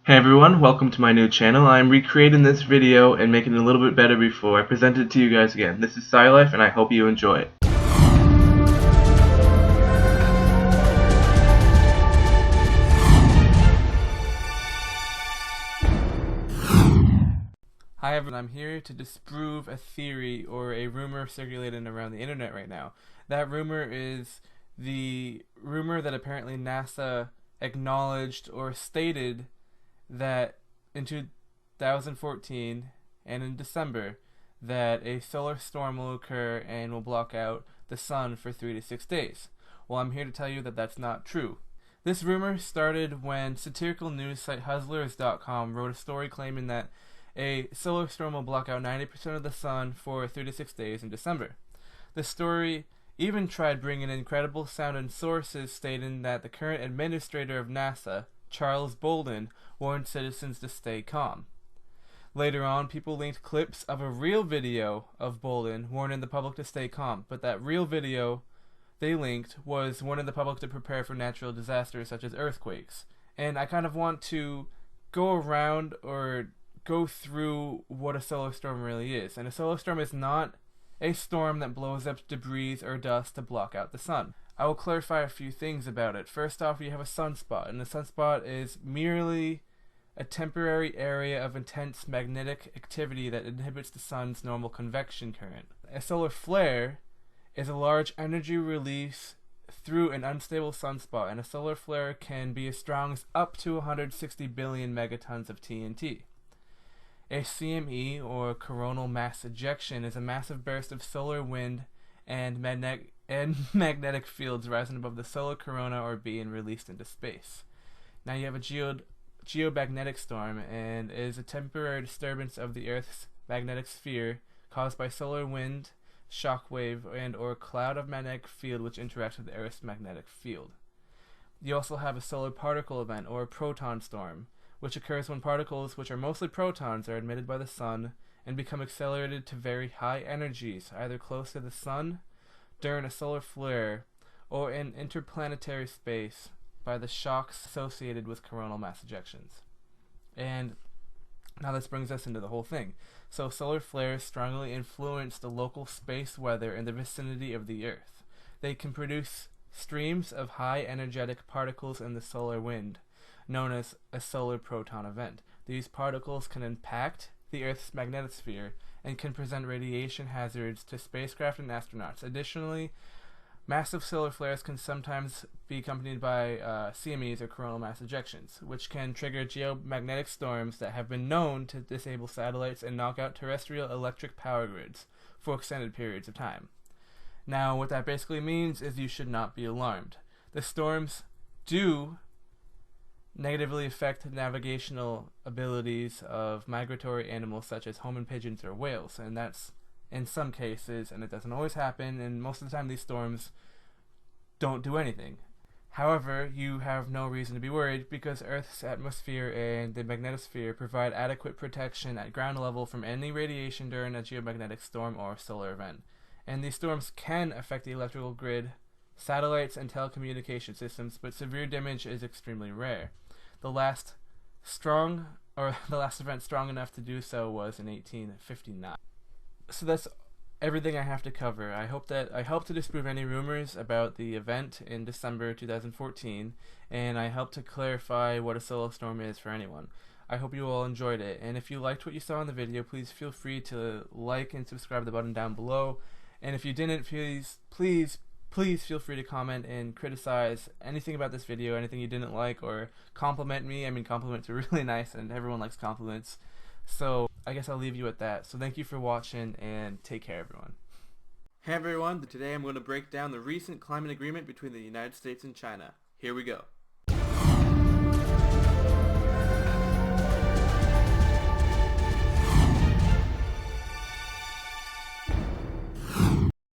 Hey everyone, welcome to my new channel. I'm recreating this video and making it a little bit better before I present it to you guys again. This is SciLife and I hope you enjoy it. Hi everyone, I'm here to disprove a theory or a rumor circulating around the internet right now. That rumor is the rumor that apparently NASA acknowledged or stated that in 2014 and in December that a solar storm will occur and will block out the sun for 3 to 6 days. Well, I'm here to tell you that that's not true. This rumor started when satirical news site Hustlers.com wrote a story claiming that a solar storm will block out 90% of the sun for 3 to 6 days in December. The story even tried bringing in credible sounding sources stating that the current administrator of NASA, Charles Bolden, warned citizens to stay calm. Later on, people linked clips of a real video of Bolden warning the public to stay calm, but that real video they linked was warning the public to prepare for natural disasters such as earthquakes. And I kind of want to go around or go through what a solar storm really is. And a solar storm is not a storm that blows up debris or dust to block out the sun. I will clarify a few things about it. First off, you have a sunspot, and a sunspot is merely a temporary area of intense magnetic activity that inhibits the sun's normal convection current. A solar flare is a large energy release through an unstable sunspot, and a solar flare can be as strong as up to 160 billion megatons of TNT. A CME, or coronal mass ejection, is a massive burst of solar wind and magnetic fields rising above the solar corona or being released into space. Now you have a geomagnetic storm, and is a temporary disturbance of the Earth's magnetic sphere caused by solar wind, shockwave, and or cloud of magnetic field which interacts with the Earth's magnetic field. You also have a solar particle event, or a proton storm, which occurs when particles, which are mostly protons, are emitted by the sun and become accelerated to very high energies, either close to the sun during a solar flare or in interplanetary space by the shocks associated with coronal mass ejections. And now this brings us into the whole thing. So solar flares strongly influence the local space weather in the vicinity of the Earth. They can produce streams of high energetic particles in the solar wind, known as a solar proton event. These particles can impact the Earth's magnetosphere and can present radiation hazards to spacecraft and astronauts. Additionally, massive solar flares can sometimes be accompanied by CMEs, or coronal mass ejections, which can trigger geomagnetic storms that have been known to disable satellites and knock out terrestrial electric power grids for extended periods of time. Now, what that basically means is you should not be alarmed. The storms do negatively affect the navigational abilities of migratory animals such as homing pigeons or whales, and that's in some cases, and it doesn't always happen, and most of the time these storms don't do anything. However, you have no reason to be worried because Earth's atmosphere and the magnetosphere provide adequate protection at ground level from any radiation during a geomagnetic storm or solar event. And these storms can affect the electrical grid, satellites, and telecommunication systems, but severe damage is extremely rare. The last event strong enough to do so was in 1859. So that's everything I have to cover. I hope to disprove any rumors about the event in December 2014, and I help to clarify what a solar storm is for anyone. I hope you all enjoyed it, and if you liked what you saw in the video, please feel free to like and subscribe the button down below. And if you didn't, please feel free to comment and criticize anything about this video, anything you didn't like, or compliment me. I mean, compliments are really nice, and everyone likes compliments. So I guess I'll leave you at that. So thank you for watching, and take care, everyone. Hey everyone, today I'm going to break down the recent climate agreement between the United States and China. Here we go.